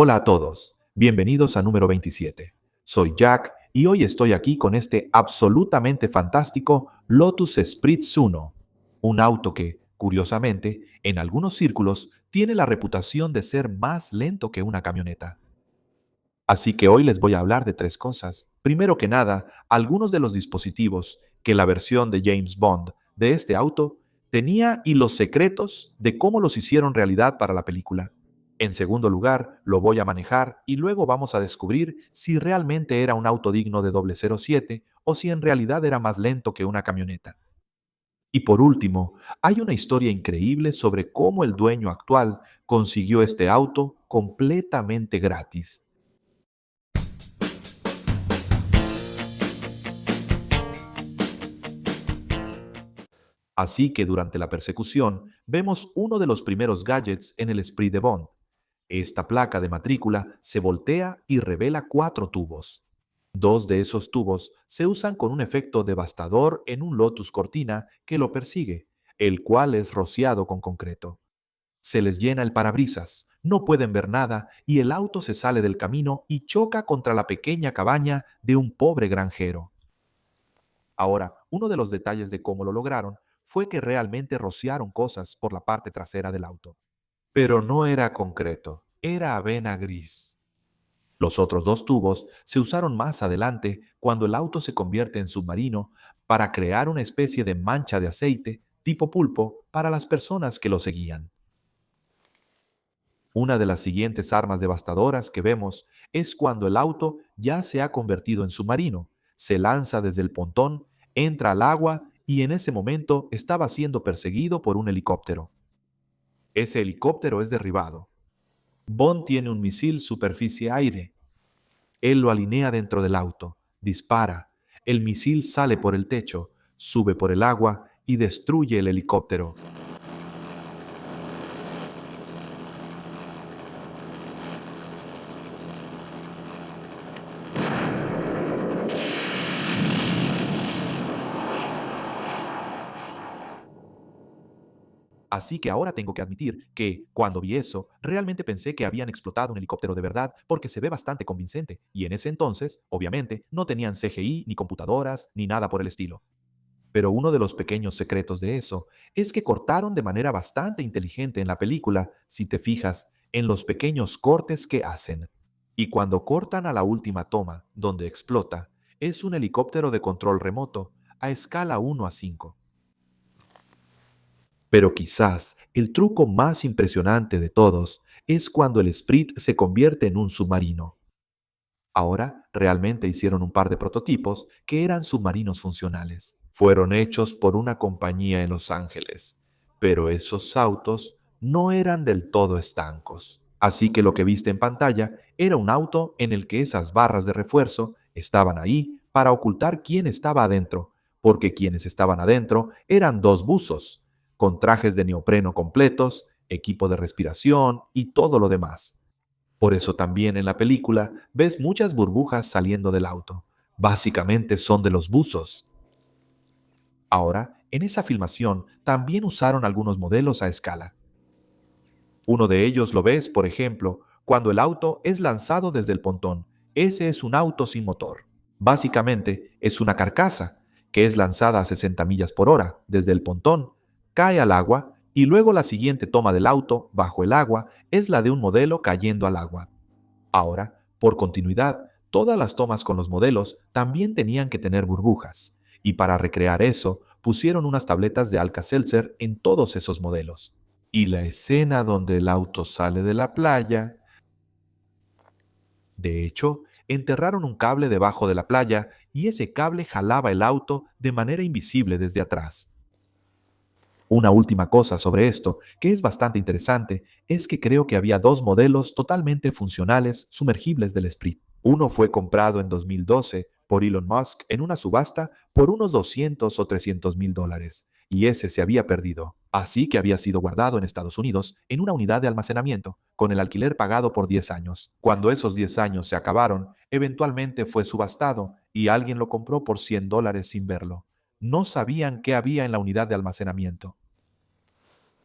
Hola a todos, bienvenidos a número 27. Soy Jack y hoy estoy aquí con este absolutamente fantástico Lotus Spritz 1, un auto que, curiosamente, en algunos círculos tiene la reputación de ser más lento que una camioneta. Así que hoy les voy a hablar de tres cosas. Primero que nada, algunos de los dispositivos que la versión de James Bond de este auto tenía y los secretos de cómo los hicieron realidad para la película. En segundo lugar, lo voy a manejar y luego vamos a descubrir si realmente era un auto digno de 007 o si en realidad era más lento que una camioneta. Y por último, hay una historia increíble sobre cómo el dueño actual consiguió este auto completamente gratis. Así que durante la persecución vemos uno de los primeros gadgets en el Esprit de Bond. Esta placa de matrícula se voltea y revela cuatro tubos. Dos de esos tubos se usan con un efecto devastador en un Lotus Cortina que lo persigue, el cual es rociado con concreto. Se les llena el parabrisas, no pueden ver nada y el auto se sale del camino y choca contra la pequeña cabaña de un pobre granjero. Ahora, uno de los detalles de cómo lo lograron fue que realmente rociaron cosas por la parte trasera del auto. Pero no era concreto, era avena gris. Los otros dos tubos se usaron más adelante cuando el auto se convierte en submarino para crear una especie de mancha de aceite tipo pulpo para las personas que lo seguían. Una de las siguientes armas devastadoras que vemos es cuando el auto ya se ha convertido en submarino, se lanza desde el pontón, entra al agua y en ese momento estaba siendo perseguido por un helicóptero. Ese helicóptero es derribado. Bond tiene un misil superficie-aire. Él lo alinea dentro del auto, dispara. El misil sale por el techo, sube por el agua y destruye el helicóptero. Así que ahora tengo que admitir que, cuando vi eso, realmente pensé que habían explotado un helicóptero de verdad porque se ve bastante convincente, y en ese entonces, obviamente, no tenían CGI, ni computadoras, ni nada por el estilo. Pero uno de los pequeños secretos de eso es que cortaron de manera bastante inteligente en la película, si te fijas, en los pequeños cortes que hacen. Y cuando cortan a la última toma, donde explota, es un helicóptero de control remoto, a escala 1:5. Pero quizás el truco más impresionante de todos es cuando el Esprit se convierte en un submarino. Ahora realmente hicieron un par de prototipos que eran submarinos funcionales. Fueron hechos por una compañía en Los Ángeles, pero esos autos no eran del todo estancos. Así que lo que viste en pantalla era un auto en el que esas barras de refuerzo estaban ahí para ocultar quién estaba adentro, porque quienes estaban adentro eran dos buzos, con trajes de neopreno completos, equipo de respiración y todo lo demás. Por eso también en la película ves muchas burbujas saliendo del auto. Básicamente son de los buzos. Ahora, en esa filmación también usaron algunos modelos a escala. Uno de ellos lo ves, por ejemplo, cuando el auto es lanzado desde el pontón. Ese es un auto sin motor. Básicamente es una carcasa que es lanzada a 60 millas por hora desde el pontón, cae al agua y luego la siguiente toma del auto bajo el agua es la de un modelo cayendo al agua. Ahora, por continuidad, todas las tomas con los modelos también tenían que tener burbujas, y para recrear eso, pusieron unas tabletas de Alka-Seltzer en todos esos modelos. Y la escena donde el auto sale de la playa, de hecho, enterraron un cable debajo de la playa y ese cable jalaba el auto de manera invisible desde atrás. Una última cosa sobre esto, que es bastante interesante, es que creo que había dos modelos totalmente funcionales sumergibles del Esprit. Uno fue comprado en 2012 por Elon Musk en una subasta por unos 200 o 300 mil dólares, y ese se había perdido. Así que había sido guardado en Estados Unidos en una unidad de almacenamiento, con el alquiler pagado por 10 años. Cuando esos 10 años se acabaron, eventualmente fue subastado y alguien lo compró por 100 dólares sin verlo. No sabían qué había en la unidad de almacenamiento.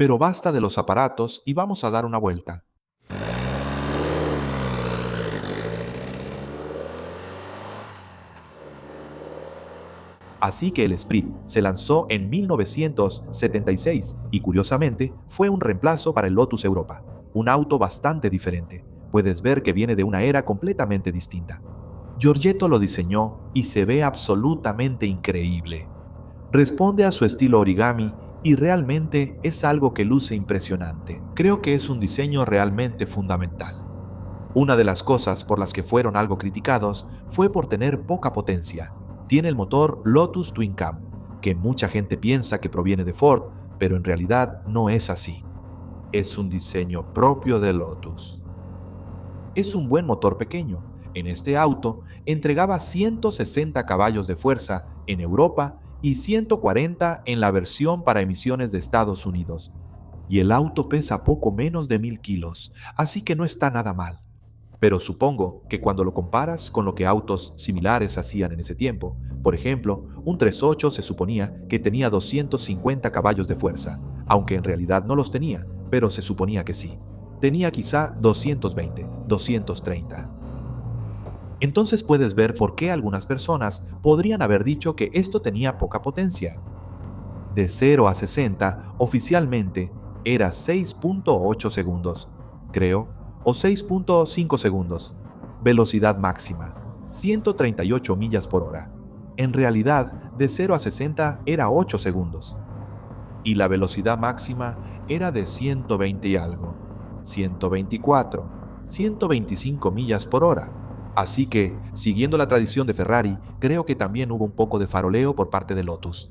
Pero basta de los aparatos y vamos a dar una vuelta. Así que el Esprit se lanzó en 1976 y curiosamente fue un reemplazo para el Lotus Europa, un auto bastante diferente. Puedes ver que viene de una era completamente distinta. Giorgetto lo diseñó y se ve absolutamente increíble. Responde a su estilo origami y realmente es algo que luce impresionante. Creo que es un diseño realmente fundamental. Una de las cosas por las que fueron algo criticados fue por tener poca potencia. Tiene el motor Lotus Twin Cam, que mucha gente piensa que proviene de Ford, pero en realidad no es así. Es un diseño propio de Lotus. Es un buen motor pequeño. En este auto entregaba 160 caballos de fuerza en Europa y 140 en la versión para emisiones de Estados Unidos. Y el auto pesa poco menos de 1000 kilos, así que no está nada mal. Pero supongo que cuando lo comparas con lo que autos similares hacían en ese tiempo, por ejemplo, un 3.8 se suponía que tenía 250 caballos de fuerza, aunque en realidad no los tenía, pero se suponía que sí. Tenía quizá 220, 230. Entonces puedes ver por qué algunas personas podrían haber dicho que esto tenía poca potencia. De 0 a 60, oficialmente, era 6.8 segundos, creo, o 6.5 segundos. Velocidad máxima, 138 millas por hora. En realidad, de 0 a 60 era 8 segundos. Y la velocidad máxima era de 120 y algo, 124, 125 millas por hora. Así que, siguiendo la tradición de Ferrari, creo que también hubo un poco de faroleo por parte de Lotus.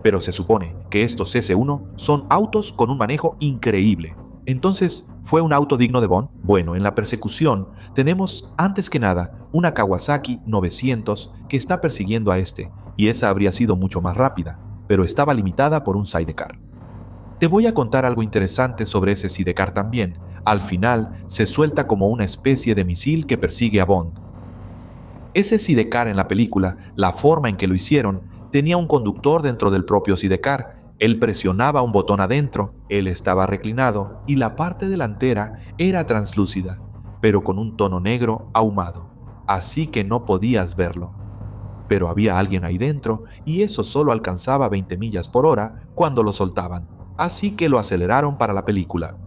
Pero se supone que estos S1 son autos con un manejo increíble. Entonces, ¿fue un auto digno de Bond? Bueno, en la persecución tenemos, antes que nada, una Kawasaki 900 que está persiguiendo a este, y esa habría sido mucho más rápida, pero estaba limitada por un sidecar. Te voy a contar algo interesante sobre ese sidecar también. Al final, se suelta como una especie de misil que persigue a Bond. Ese sidecar en la película, la forma en que lo hicieron, tenía un conductor dentro del propio sidecar. Él presionaba un botón adentro, él estaba reclinado y la parte delantera era translúcida, pero con un tono negro ahumado, así que no podías verlo. Pero había alguien ahí dentro y eso solo alcanzaba 20 millas por hora cuando lo soltaban, así que lo aceleraron para la película.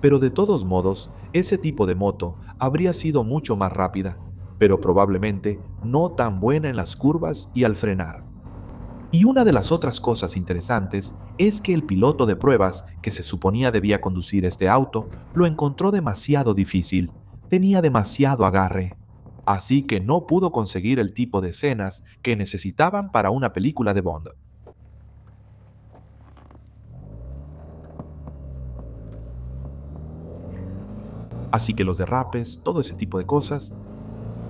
Pero de todos modos, ese tipo de moto habría sido mucho más rápida, pero probablemente no tan buena en las curvas y al frenar. Y una de las otras cosas interesantes es que el piloto de pruebas que se suponía debía conducir este auto lo encontró demasiado difícil, tenía demasiado agarre, así que no pudo conseguir el tipo de escenas que necesitaban para una película de Bond. Así que los derrapes, todo ese tipo de cosas.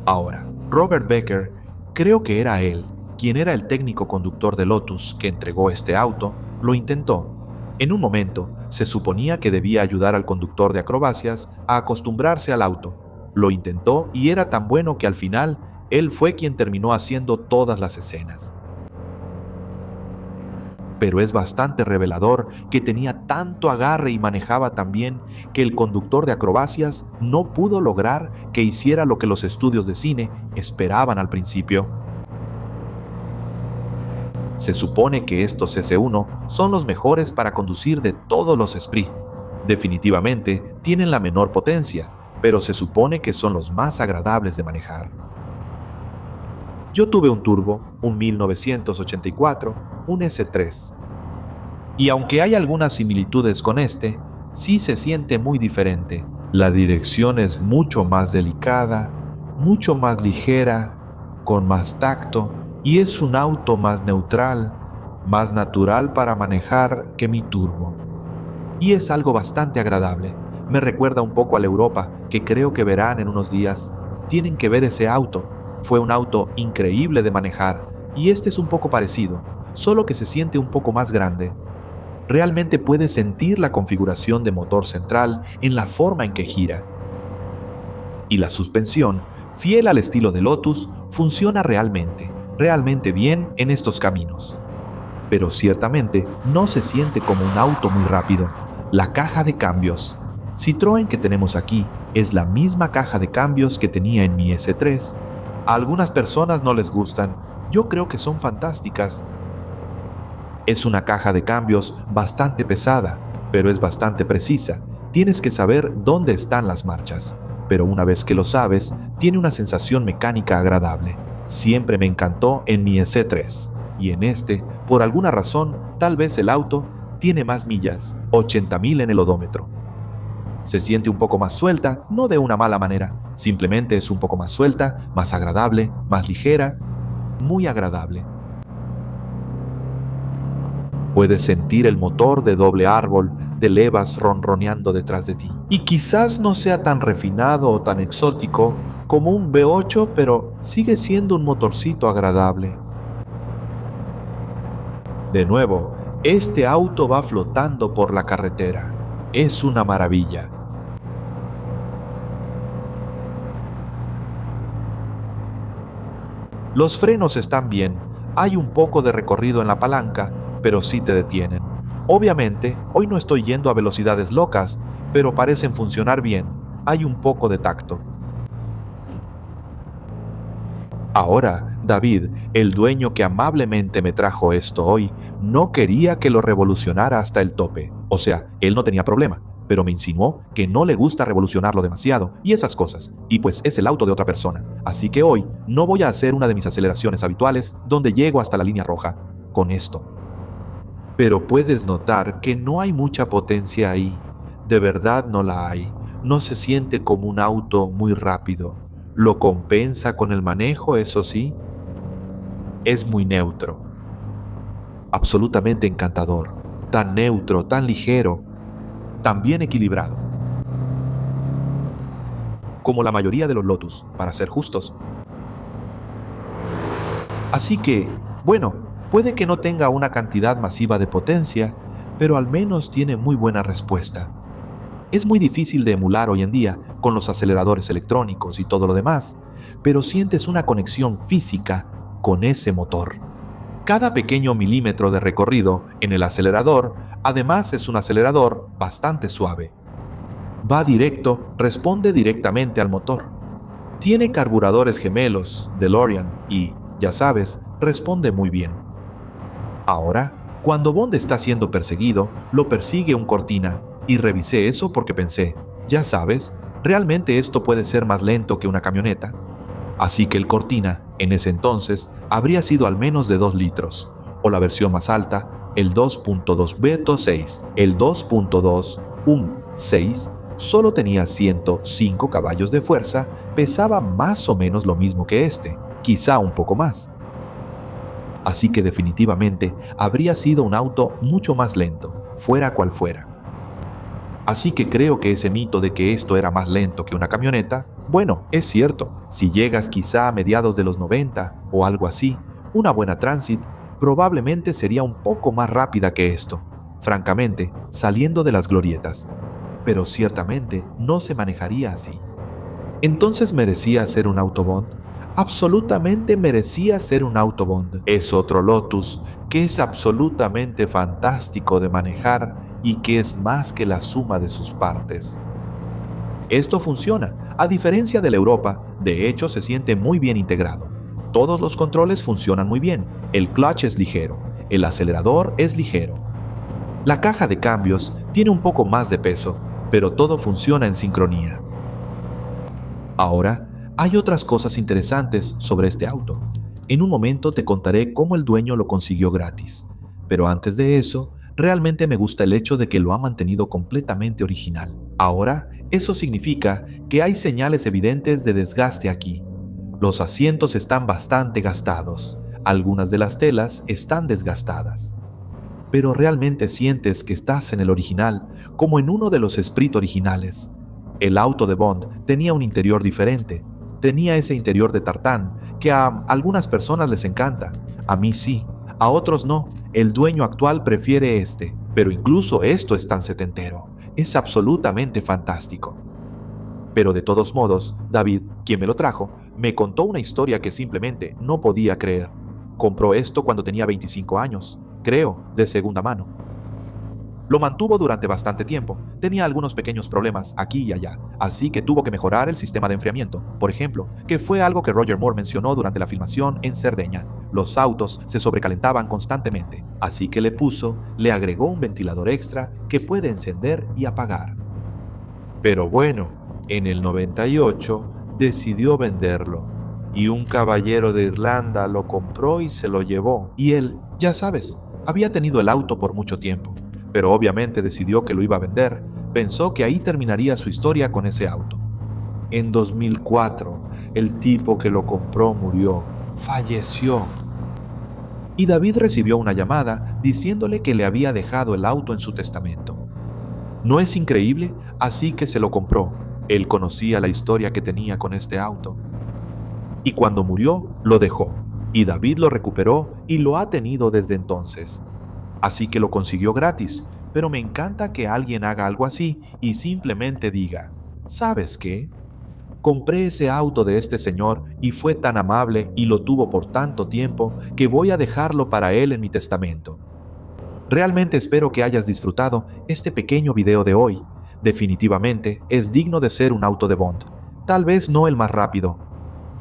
Ahora, Robert Becker, creo que era él, quien era el técnico conductor de Lotus que entregó este auto, lo intentó. En un momento, se suponía que debía ayudar al conductor de acrobacias a acostumbrarse al auto. Lo intentó y era tan bueno que al final, él fue quien terminó haciendo todas las escenas. Pero es bastante revelador que tenía tanto agarre y manejaba tan bien que el conductor de acrobacias no pudo lograr que hiciera lo que los estudios de cine esperaban al principio. Se supone que estos S1 son los mejores para conducir de todos los Esprit. Definitivamente tienen la menor potencia, pero se supone que son los más agradables de manejar. Yo tuve un turbo, un 1984, un S3. Y aunque hay algunas similitudes con este, sí se siente muy diferente. La dirección es mucho más delicada, mucho más ligera, con más tacto, y es un auto más neutral, más natural para manejar que mi turbo. Y es algo bastante agradable. Me recuerda un poco a la Europa, que creo que verán en unos días. Tienen que ver ese auto. Fue un auto increíble de manejar, y este es un poco parecido, solo que se siente un poco más grande. Realmente puedes sentir la configuración de motor central en la forma en que gira. Y la suspensión, fiel al estilo de Lotus, funciona realmente bien en estos caminos. Pero ciertamente no se siente como un auto muy rápido. La caja de cambios. Citroën que tenemos aquí es la misma caja de cambios que tenía en mi S3. A algunas personas no les gustan. Yo creo que son fantásticas. Es una caja de cambios bastante pesada, pero es bastante precisa. Tienes que saber dónde están las marchas. Pero una vez que lo sabes, tiene una sensación mecánica agradable. Siempre me encantó en mi EC3. Y en este, por alguna razón, tal vez el auto tiene más millas, 80.000 en el odómetro. Se siente un poco más suelta, no de una mala manera. Simplemente es un poco más suelta, más agradable, más ligera, muy agradable. Puedes sentir el motor de doble árbol de levas ronroneando detrás de ti. Y quizás no sea tan refinado o tan exótico como un V8, pero sigue siendo un motorcito agradable. De nuevo, este auto va flotando por la carretera. Es una maravilla. Los frenos están bien. Hay un poco de recorrido en la palanca, pero sí te detienen. Obviamente, hoy no estoy yendo a velocidades locas, pero parecen funcionar bien. Hay un poco de tacto. Ahora, David, el dueño que amablemente me trajo esto hoy, no quería que lo revolucionara hasta el tope. O sea, él no tenía problema, pero me insinuó que no le gusta revolucionarlo demasiado y esas cosas. Y pues es el auto de otra persona. Así que hoy no voy a hacer una de mis aceleraciones habituales donde llego hasta la línea roja con esto. Pero puedes notar que no hay mucha potencia ahí. De verdad no la hay. No se siente como un auto muy rápido. Lo compensa con el manejo, eso sí. Es muy neutro. Absolutamente encantador. Tan neutro, tan ligero, tan bien equilibrado. Como la mayoría de los Lotus, para ser justos. Así que, bueno, puede que no tenga una cantidad masiva de potencia, pero al menos tiene muy buena respuesta. Es muy difícil de emular hoy en día con los aceleradores electrónicos y todo lo demás, pero sientes una conexión física con ese motor. Cada pequeño milímetro de recorrido en el acelerador, además es un acelerador bastante suave. Va directo, responde directamente al motor. Tiene carburadores gemelos, DeLorean, y, ya sabes, responde muy bien. Ahora, cuando Bond está siendo perseguido, lo persigue un Cortina, y revisé eso porque pensé, ya sabes, realmente esto puede ser más lento que una camioneta. Así que el Cortina, en ese entonces, habría sido al menos de 2 litros, o la versión más alta, el 2.2 Beto 6. El 2.2 6 solo tenía 105 caballos de fuerza, pesaba más o menos lo mismo que este, quizá un poco más. Así que definitivamente habría sido un auto mucho más lento, fuera cual fuera. Así que creo que ese mito de que esto era más lento que una camioneta, bueno, es cierto. Si llegas quizá a mediados de los 90 o algo así, una buena Transit probablemente sería un poco más rápida que esto, francamente, saliendo de las glorietas. Pero ciertamente no se manejaría así. ¿Entonces merecía ser un auto Bond? Absolutamente merecía ser un auto Bond. Es otro Lotus que es absolutamente fantástico de manejar y que es más que la suma de sus partes. Esto funciona, a diferencia de la Europa, de hecho se siente muy bien integrado. Todos los controles funcionan muy bien, el clutch es ligero, el acelerador es ligero. La caja de cambios tiene un poco más de peso, pero todo funciona en sincronía. Ahora, hay otras cosas interesantes sobre este auto. En un momento te contaré cómo el dueño lo consiguió gratis, pero antes de eso, realmente me gusta el hecho de que lo ha mantenido completamente original. Ahora, eso significa que hay señales evidentes de desgaste aquí. Los asientos están bastante gastados, algunas de las telas están desgastadas. Pero realmente sientes que estás en el original, como en uno de los Esprit originales. El auto de Bond tenía un interior diferente. Tenía ese interior de tartán que a algunas personas les encanta. A mí sí, a otros no. El dueño actual prefiere este, pero incluso esto es tan setentero. Es absolutamente fantástico. Pero de todos modos, David, quien me lo trajo, me contó una historia que simplemente no podía creer. Compró esto cuando tenía 25 años, creo, de segunda mano. Lo mantuvo durante bastante tiempo. Tenía algunos pequeños problemas aquí y allá, así que tuvo que mejorar el sistema de enfriamiento, por ejemplo, que fue algo que Roger Moore mencionó durante la filmación en Cerdeña. los autos se sobrecalentaban constantemente, así que le agregó un ventilador extra que puede encender y apagar. Pero bueno, en el 98 decidió venderlo, y un caballero de Irlanda lo compró y se lo llevó. Y él, ya sabes, había tenido el auto por mucho tiempo, pero obviamente decidió que lo iba a vender. Pensó que ahí terminaría su historia con ese auto. En 2004, el tipo que lo compró murió, falleció. Y David recibió una llamada diciéndole que le había dejado el auto en su testamento. ¿No es increíble? Así que se lo compró. Él conocía la historia que tenía con este auto. Y cuando murió, lo dejó. Y David lo recuperó y lo ha tenido desde entonces. Así que lo consiguió gratis. Pero me encanta que alguien haga algo así y simplemente diga, ¿sabes qué? Compré ese auto de este señor y fue tan amable y lo tuvo por tanto tiempo que voy a dejarlo para él en mi testamento. Realmente espero que hayas disfrutado este pequeño video de hoy. Definitivamente es digno de ser un auto de Bond. Tal vez no el más rápido.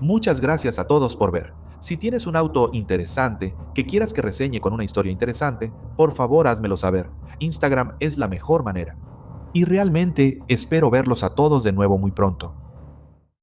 Muchas gracias a todos por ver. Si tienes un auto interesante que quieras que reseñe con una historia interesante, por favor házmelo saber. Instagram es la mejor manera. Y realmente espero verlos a todos de nuevo muy pronto.